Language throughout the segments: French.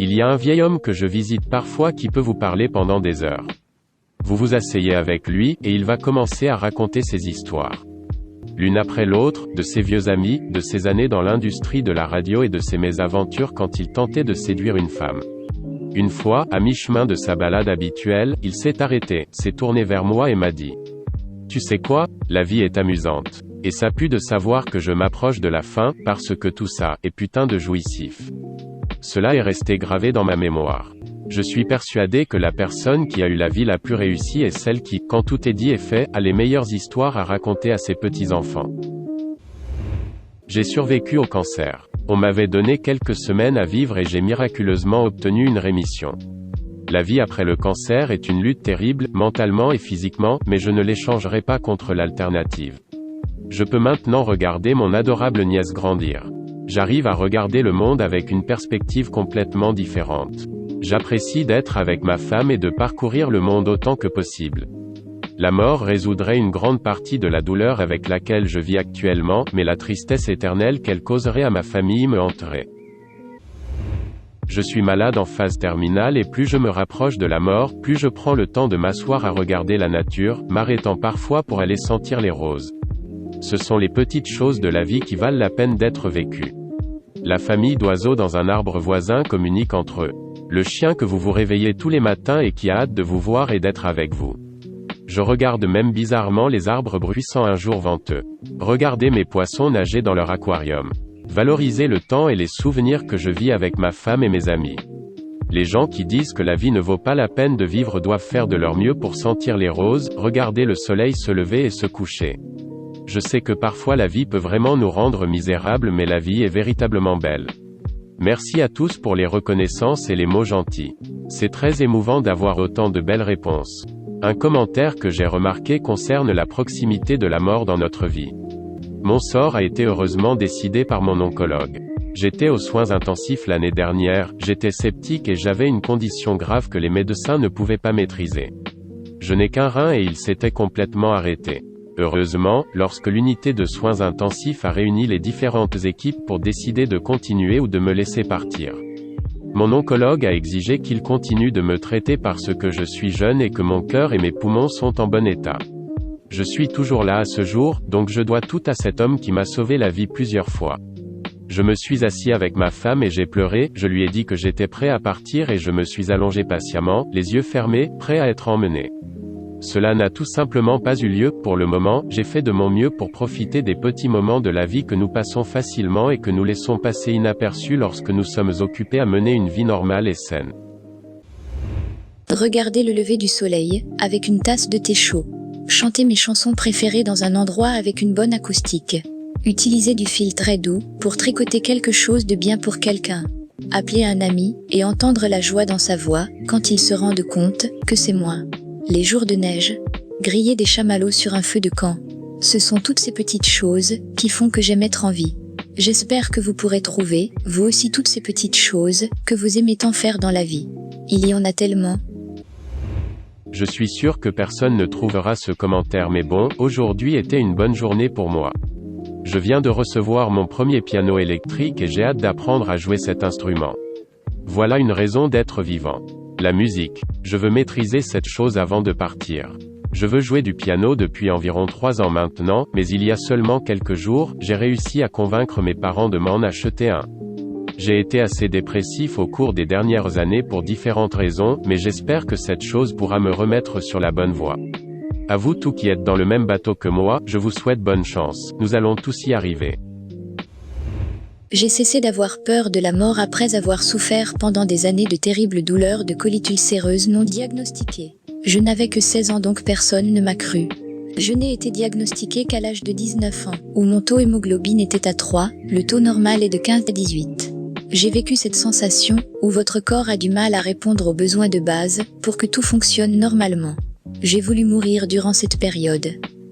Il y a un vieil homme que je visite parfois qui peut vous parler pendant des heures. Vous vous asseyez avec lui, et il va commencer à raconter ses histoires. L'une après l'autre, de ses vieux amis, de ses années dans l'industrie de la radio et de ses mésaventures quand il tentait de séduire une femme. Une fois, à mi-chemin de sa balade habituelle, il s'est arrêté, s'est tourné vers moi et m'a dit « Tu sais quoi, la vie est amusante. Et ça pue de savoir que je m'approche de la fin, parce que tout ça est putain de jouissif. » Cela est resté gravé dans ma mémoire. Je suis persuadé que la personne qui a eu la vie la plus réussie est celle qui, quand tout est dit et fait, a les meilleures histoires à raconter à ses petits-enfants. J'ai survécu au cancer. On m'avait donné quelques semaines à vivre et j'ai miraculeusement obtenu une rémission. La vie après le cancer est une lutte terrible, mentalement et physiquement, mais je ne l'échangerai pas contre l'alternative. Je peux maintenant regarder mon adorable nièce grandir. J'arrive à regarder le monde avec une perspective complètement différente. J'apprécie d'être avec ma femme et de parcourir le monde autant que possible. La mort résoudrait une grande partie de la douleur avec laquelle je vis actuellement, mais la tristesse éternelle qu'elle causerait à ma famille me hanterait. Je suis malade en phase terminale et plus je me rapproche de la mort, plus je prends le temps de m'asseoir à regarder la nature, m'arrêtant parfois pour aller sentir les roses. Ce sont les petites choses de la vie qui valent la peine d'être vécues. La famille d'oiseaux dans un arbre voisin communique entre eux. Le chien que vous vous réveillez tous les matins et qui a hâte de vous voir et d'être avec vous. Je regarde même bizarrement les arbres bruissant un jour venteux. Regardez mes poissons nager dans leur aquarium. Valorisez le temps et les souvenirs que je vis avec ma femme et mes amis. Les gens qui disent que la vie ne vaut pas la peine de vivre doivent faire de leur mieux pour sentir les roses, regarder le soleil se lever et se coucher. Je sais que parfois la vie peut vraiment nous rendre misérables, mais la vie est véritablement belle. Merci à tous pour les reconnaissances et les mots gentils. C'est très émouvant d'avoir autant de belles réponses. Un commentaire que j'ai remarqué concerne la proximité de la mort dans notre vie. Mon sort a été heureusement décidé par mon oncologue. J'étais aux soins intensifs l'année dernière, j'étais sceptique et j'avais une condition grave que les médecins ne pouvaient pas maîtriser. Je n'ai qu'un rein et il s'était complètement arrêté. Heureusement, lorsque l'unité de soins intensifs a réuni les différentes équipes pour décider de continuer ou de me laisser partir. Mon oncologue a exigé qu'il continue de me traiter parce que je suis jeune et que mon cœur et mes poumons sont en bon état. Je suis toujours là à ce jour, donc je dois tout à cet homme qui m'a sauvé la vie plusieurs fois. Je me suis assis avec ma femme et j'ai pleuré, je lui ai dit que j'étais prêt à partir et je me suis allongé patiemment, les yeux fermés, prêt à être emmené. Cela n'a tout simplement pas eu lieu, pour le moment, j'ai fait de mon mieux pour profiter des petits moments de la vie que nous passons facilement et que nous laissons passer inaperçus lorsque nous sommes occupés à mener une vie normale et saine. Regardez le lever du soleil, avec une tasse de thé chaud. Chantez mes chansons préférées dans un endroit avec une bonne acoustique. Utilisez du fil très doux, pour tricoter quelque chose de bien pour quelqu'un. Appelez un ami, et entendre la joie dans sa voix, quand il se rende compte, que c'est moi. Les jours de neige, griller des chamallows sur un feu de camp. Ce sont toutes ces petites choses, qui font que j'aime être en vie. J'espère que vous pourrez trouver, vous aussi toutes ces petites choses, que vous aimez tant faire dans la vie. Il y en a tellement. Je suis sûr que personne ne trouvera ce commentaire mais bon, aujourd'hui était une bonne journée pour moi. Je viens de recevoir mon premier piano électrique et j'ai hâte d'apprendre à jouer cet instrument. Voilà une raison d'être vivant. La musique. Je veux maîtriser cette chose avant de partir. Je veux jouer du piano depuis environ 3 ans maintenant, mais il y a seulement quelques jours, j'ai réussi à convaincre mes parents de m'en acheter un. J'ai été assez dépressif au cours des dernières années pour différentes raisons, mais j'espère que cette chose pourra me remettre sur la bonne voie. À vous tous qui êtes dans le même bateau que moi, je vous souhaite bonne chance. Nous allons tous y arriver. J'ai cessé d'avoir peur de la mort après avoir souffert pendant des années de terribles douleurs de colite ulcéreuse non diagnostiquées. Je n'avais que 16 ans donc personne ne m'a cru. Je n'ai été diagnostiqué qu'à l'âge de 19 ans, où mon taux hémoglobine était à 3, le taux normal est de 15 à 18. J'ai vécu cette sensation, où votre corps a du mal à répondre aux besoins de base, pour que tout fonctionne normalement. J'ai voulu mourir durant cette période.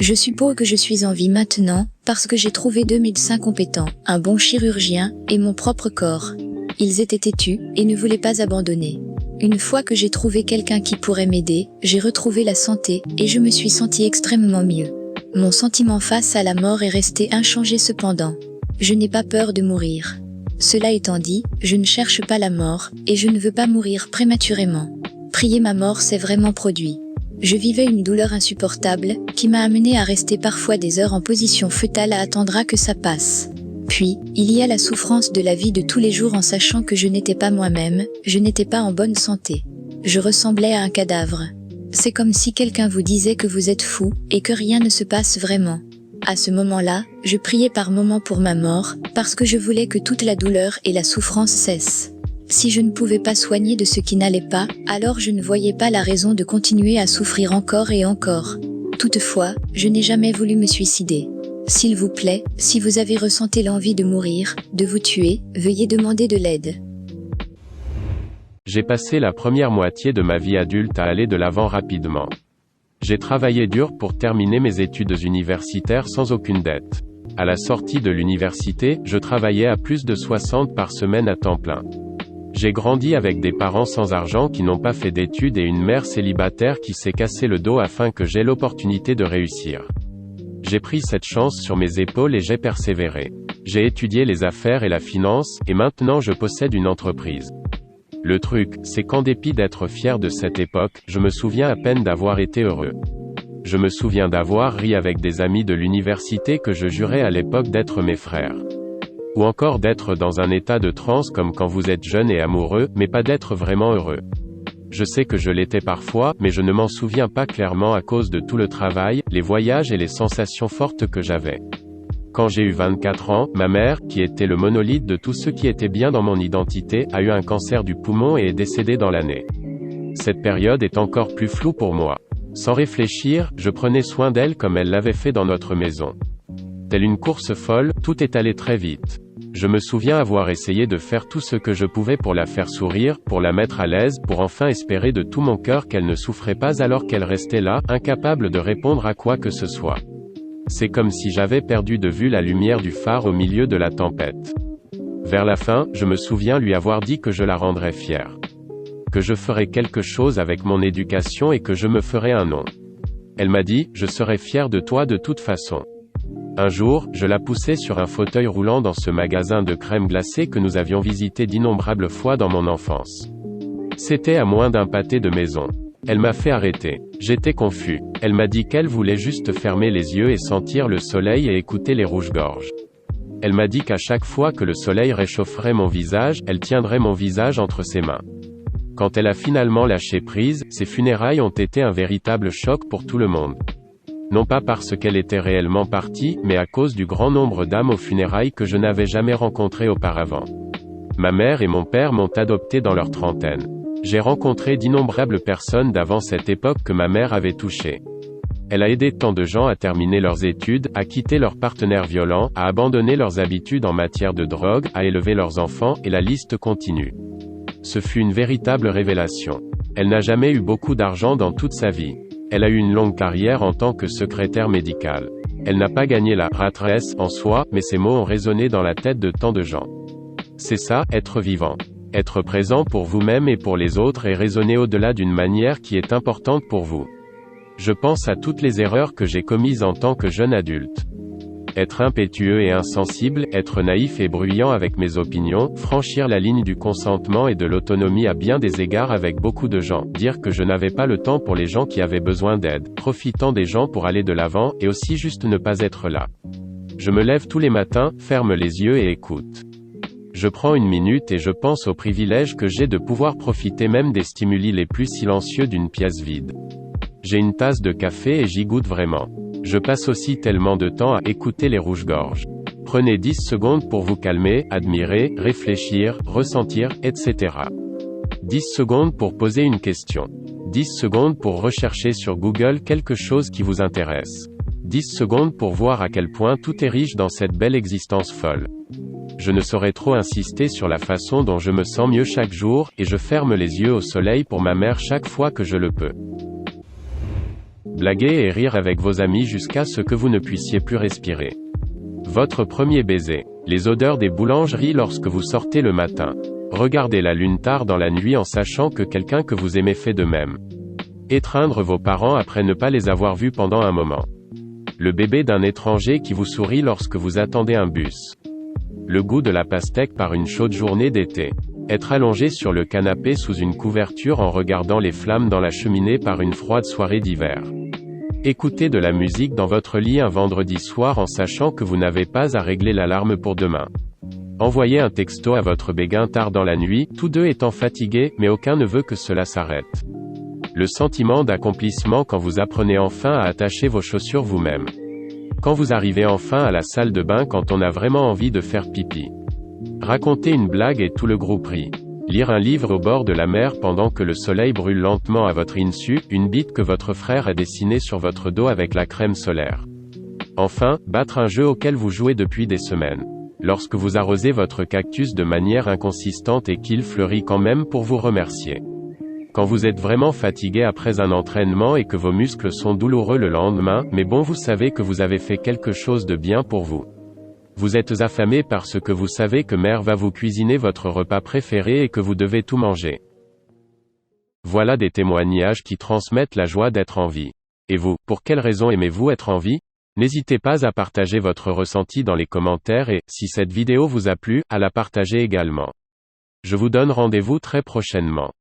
Je suppose que je suis en vie maintenant, parce que j'ai trouvé 2 médecins compétents, un bon chirurgien, et mon propre corps. Ils étaient têtus, et ne voulaient pas abandonner. Une fois que j'ai trouvé quelqu'un qui pourrait m'aider, j'ai retrouvé la santé, et je me suis senti extrêmement mieux. Mon sentiment face à la mort est resté inchangé cependant. Je n'ai pas peur de mourir. Cela étant dit, je ne cherche pas la mort, et je ne veux pas mourir prématurément. Prier ma mort s'est vraiment produit. Je vivais une douleur insupportable, qui m'a amené à rester parfois des heures en position fœtale à attendre à que ça passe. Puis, il y a la souffrance de la vie de tous les jours en sachant que je n'étais pas moi-même, je n'étais pas en bonne santé. Je ressemblais à un cadavre. C'est comme si quelqu'un vous disait que vous êtes fou, et que rien ne se passe vraiment. À ce moment-là, je priais par moments pour ma mort, parce que je voulais que toute la douleur et la souffrance cessent. Si je ne pouvais pas soigner de ce qui n'allait pas, alors je ne voyais pas la raison de continuer à souffrir encore et encore. Toutefois, je n'ai jamais voulu me suicider. S'il vous plaît, si vous avez ressenti l'envie de mourir, de vous tuer, veuillez demander de l'aide. J'ai passé la première moitié de ma vie adulte à aller de l'avant rapidement. J'ai travaillé dur pour terminer mes études universitaires sans aucune dette. À la sortie de l'université, je travaillais à plus de 60 par semaine à temps plein. J'ai grandi avec des parents sans argent qui n'ont pas fait d'études et une mère célibataire qui s'est cassé le dos afin que j'aie l'opportunité de réussir. J'ai pris cette chance sur mes épaules et j'ai persévéré. J'ai étudié les affaires et la finance, et maintenant je possède une entreprise. Le truc, c'est qu'en dépit d'être fier de cette époque, je me souviens à peine d'avoir été heureux. Je me souviens d'avoir ri avec des amis de l'université que je jurais à l'époque d'être mes frères. Ou encore d'être dans un état de transe comme quand vous êtes jeune et amoureux, mais pas d'être vraiment heureux. Je sais que je l'étais parfois, mais je ne m'en souviens pas clairement à cause de tout le travail, les voyages et les sensations fortes que j'avais. Quand j'ai eu 24 ans, ma mère, qui était le monolithe de tout ce qui était bien dans mon identité, a eu un cancer du poumon et est décédée dans l'année. Cette période est encore plus floue pour moi. Sans réfléchir, je prenais soin d'elle comme elle l'avait fait dans notre maison. Telle une course folle, tout est allé très vite. Je me souviens avoir essayé de faire tout ce que je pouvais pour la faire sourire, pour la mettre à l'aise, pour enfin espérer de tout mon cœur qu'elle ne souffrait pas alors qu'elle restait là, incapable de répondre à quoi que ce soit. C'est comme si j'avais perdu de vue la lumière du phare au milieu de la tempête. Vers la fin, je me souviens lui avoir dit que je la rendrais fière. Que je ferais quelque chose avec mon éducation et que je me ferais un nom. Elle m'a dit, je serai fière de toi de toute façon. Un jour, je la poussais sur un fauteuil roulant dans ce magasin de crème glacée que nous avions visité d'innombrables fois dans mon enfance. C'était à moins d'un pâté de maison. Elle m'a fait arrêter. J'étais confus. Elle m'a dit qu'elle voulait juste fermer les yeux et sentir le soleil et écouter les rouges-gorges. Elle m'a dit qu'à chaque fois que le soleil réchaufferait mon visage, elle tiendrait mon visage entre ses mains. Quand elle a finalement lâché prise, ses funérailles ont été un véritable choc pour tout le monde. Non pas parce qu'elle était réellement partie, mais à cause du grand nombre d'âmes aux funérailles que je n'avais jamais rencontrées auparavant. Ma mère et mon père m'ont adopté dans leur trentaine. J'ai rencontré d'innombrables personnes d'avant cette époque que ma mère avait touchées. Elle a aidé tant de gens à terminer leurs études, à quitter leurs partenaires violents, à abandonner leurs habitudes en matière de drogue, à élever leurs enfants, et la liste continue. Ce fut une véritable révélation. Elle n'a jamais eu beaucoup d'argent dans toute sa vie. Elle a eu une longue carrière en tant que secrétaire médicale. Elle n'a pas gagné la rat race en soi, mais ces mots ont résonné dans la tête de tant de gens. C'est ça, être vivant. Être présent pour vous-même et pour les autres et raisonner au-delà d'une manière qui est importante pour vous. Je pense à toutes les erreurs que j'ai commises en tant que jeune adulte. Être impétueux et insensible, être naïf et bruyant avec mes opinions, franchir la ligne du consentement et de l'autonomie à bien des égards avec beaucoup de gens, dire que je n'avais pas le temps pour les gens qui avaient besoin d'aide, profitant des gens pour aller de l'avant, et aussi juste ne pas être là. Je me lève tous les matins, ferme les yeux et écoute. Je prends une minute et je pense au privilège que j'ai de pouvoir profiter même des stimuli les plus silencieux d'une pièce vide. J'ai une tasse de café et j'y goûte vraiment. Je passe aussi tellement de temps à écouter les rouges-gorges. Prenez 10 secondes pour vous calmer, admirer, réfléchir, ressentir, etc. 10 secondes pour poser une question. 10 secondes pour rechercher sur Google quelque chose qui vous intéresse. 10 secondes pour voir à quel point tout est riche dans cette belle existence folle. Je ne saurais trop insister sur la façon dont je me sens mieux chaque jour, et je ferme les yeux au soleil pour ma mère chaque fois que je le peux. Blaguer et rire avec vos amis jusqu'à ce que vous ne puissiez plus respirer. Votre premier baiser. Les odeurs des boulangeries lorsque vous sortez le matin. Regardez la lune tard dans la nuit en sachant que quelqu'un que vous aimez fait de même. Étreindre vos parents après ne pas les avoir vus pendant un moment. Le bébé d'un étranger qui vous sourit lorsque vous attendez un bus. Le goût de la pastèque par une chaude journée d'été. Être allongé sur le canapé sous une couverture en regardant les flammes dans la cheminée par une froide soirée d'hiver. Écouter de la musique dans votre lit un vendredi soir en sachant que vous n'avez pas à régler l'alarme pour demain. Envoyer un texto à votre béguin tard dans la nuit, tous deux étant fatigués, mais aucun ne veut que cela s'arrête. Le sentiment d'accomplissement quand vous apprenez enfin à attacher vos chaussures vous-même. Quand vous arrivez enfin à la salle de bain quand on a vraiment envie de faire pipi. Raconter une blague et tout le groupe rit. Lire un livre au bord de la mer pendant que le soleil brûle lentement à votre insu, une bite que votre frère a dessinée sur votre dos avec la crème solaire. Enfin, battre un jeu auquel vous jouez depuis des semaines. Lorsque vous arrosez votre cactus de manière inconsistante et qu'il fleurit quand même pour vous remercier. Quand vous êtes vraiment fatigué après un entraînement et que vos muscles sont douloureux le lendemain, mais bon vous savez que vous avez fait quelque chose de bien pour vous. Vous êtes affamé parce que vous savez que mère va vous cuisiner votre repas préféré et que vous devez tout manger. Voilà des témoignages qui transmettent la joie d'être en vie. Et vous, pour quelle raison aimez-vous être en vie? N'hésitez pas à partager votre ressenti dans les commentaires et, si cette vidéo vous a plu, à la partager également. Je vous donne rendez-vous très prochainement.